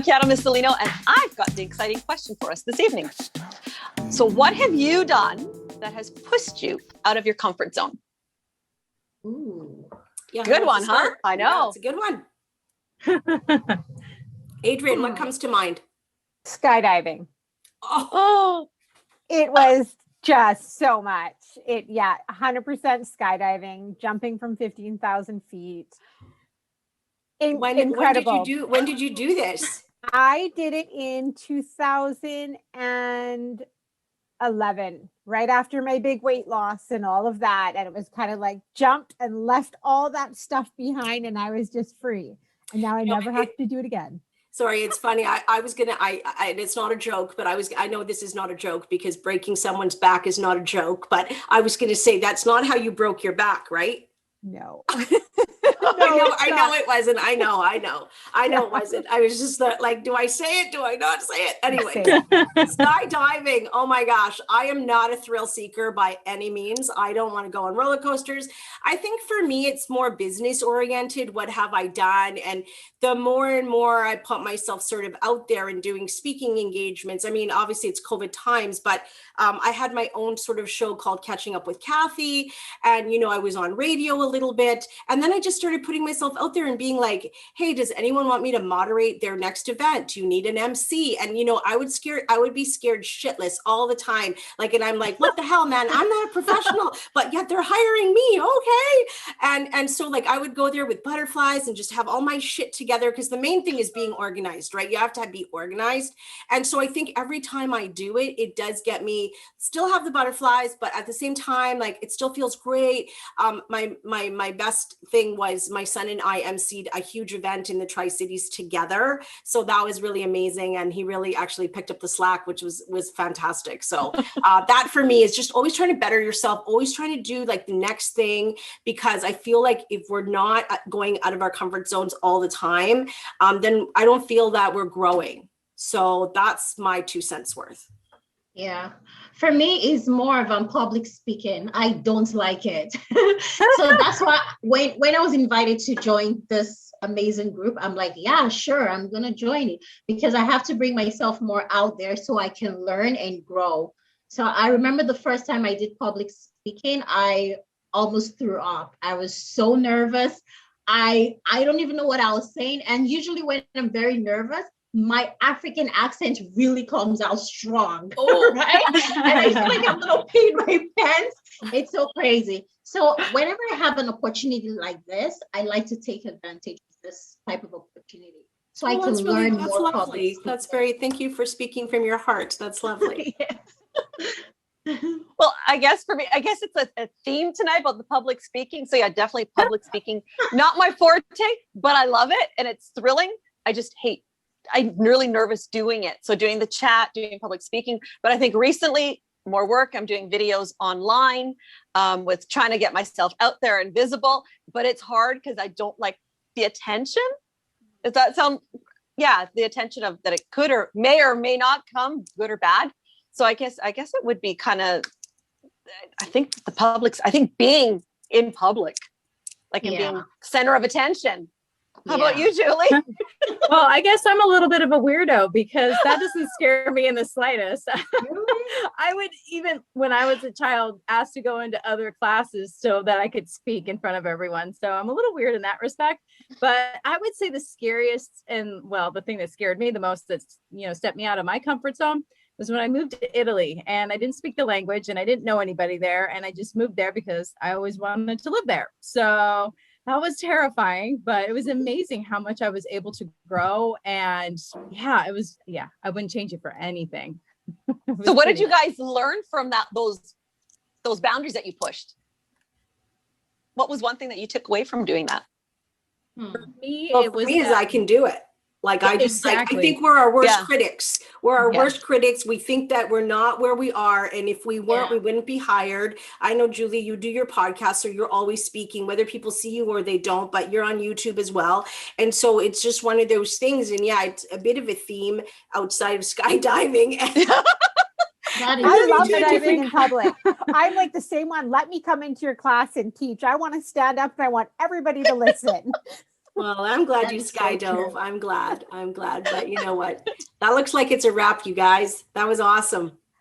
Chiara Missolino, and I've got the exciting question for us this evening. So what have you done that has pushed you out of your comfort zone? Ooh. Yeah, good one, huh? I know. Yeah, it's a good one. Adrian, what comes to mind? Skydiving. Oh, It was just so much. 100% skydiving, jumping from 15,000 feet. Incredible. When did you do this? I did it in 2011, right after my big weight loss and all of that. And it was kind of like jumped and left all that stuff behind, and I was just free. And now I never have to do it again. Sorry, it's funny. I was gonna. It's not a joke, but I know this is not a joke because breaking someone's back is not a joke. But I was gonna say that's not how you broke your back, right? No. I know it wasn't. I know it wasn't. I was just like, do I say it? Do I not say it? Anyway, skydiving. Oh my gosh. I am not a thrill seeker by any means. I don't want to go on roller coasters. I think for me, it's more business oriented. What have I done? And the more and more I put myself sort of out there and doing speaking engagements. I mean, obviously it's COVID times, but I had my own sort of show called Catching Up with Kathy. And, I was on radio a little bit. And then I just started putting myself out there and being like, hey, does anyone want me to moderate their next event? Do you need an MC? And, I would be scared shitless all the time. And I'm like, what the hell, man? I'm not a professional, but yet they're hiring me. Okay. And so I would go there with butterflies and just have all my shit together. Cause the main thing is being organized, right? You have to be organized. And so I think every time I do it, it does get me still have the butterflies, but at the same time, it still feels great. My best thing was my son and I emceed a huge event in the Tri-Cities together. So that was really amazing. And he really actually picked up the slack, which was fantastic. So that for me is just always trying to better yourself, always trying to do the next thing, because I feel like if we're not going out of our comfort zones all the time, then I don't feel that we're growing. So that's my 2 cents worth. Yeah, for me, it's more of public speaking. I don't like it. So that's why when I was invited to join this amazing group, I'm like, yeah, sure, I'm going to join it, because I have to bring myself more out there so I can learn and grow. So I remember the first time I did public speaking, I almost threw up. I was so nervous. I don't even know what I was saying. And usually when I'm very nervous, my African accent really comes out strong, right? And I feel like I'm gonna pee my pants. It's so crazy. So whenever I have an opportunity like this, I like to take advantage of this type of opportunity, so I can learn more. That's lovely. That's thank you for speaking from your heart. That's lovely. well, I guess for me, it's a theme tonight about the public speaking. So yeah, definitely public speaking. Not my forte, but I love it and it's thrilling. I'm really nervous doing it. So doing the chat, doing public speaking, but I think recently more work, I'm doing videos online with trying to get myself out there and visible, but it's hard because I don't like the attention. Does that sound, the attention of that it could or may not come, good or bad. So I guess it would be kind of, I think being in public, and being center of attention. How about you, Julie? Well, I guess I'm a little bit of a weirdo because that doesn't scare me in the slightest. I would, even when I was a child, ask to go into other classes so that I could speak in front of everyone. So I'm a little weird in that respect. But I would say the scariest the thing that scared me the most, that's, stepped me out of my comfort zone, was when I moved to Italy, and I didn't speak the language and I didn't know anybody there. And I just moved there because I always wanted to live there. So that was terrifying, but it was amazing how much I was able to grow. And I wouldn't change it for anything. So what did you guys learn from those boundaries that you pushed? What was one thing that you took away from doing that? For me, I can do it. I think we're our worst critics. We're our worst critics. We think that we're not where we are. And if we weren't, we wouldn't be hired. I know, Julie, you do your podcast, so you're always speaking, whether people see you or they don't, but you're on YouTube as well. And so it's just one of those things. And it's a bit of a theme outside of skydiving. I love skydiving in public. I'm like the same one. Let me come into your class and teach. I want to stand up and I want everybody to listen. Well, I'm glad you That's so true. skydove. I'm glad. But you know what? That looks like it's a wrap, you guys. That was awesome.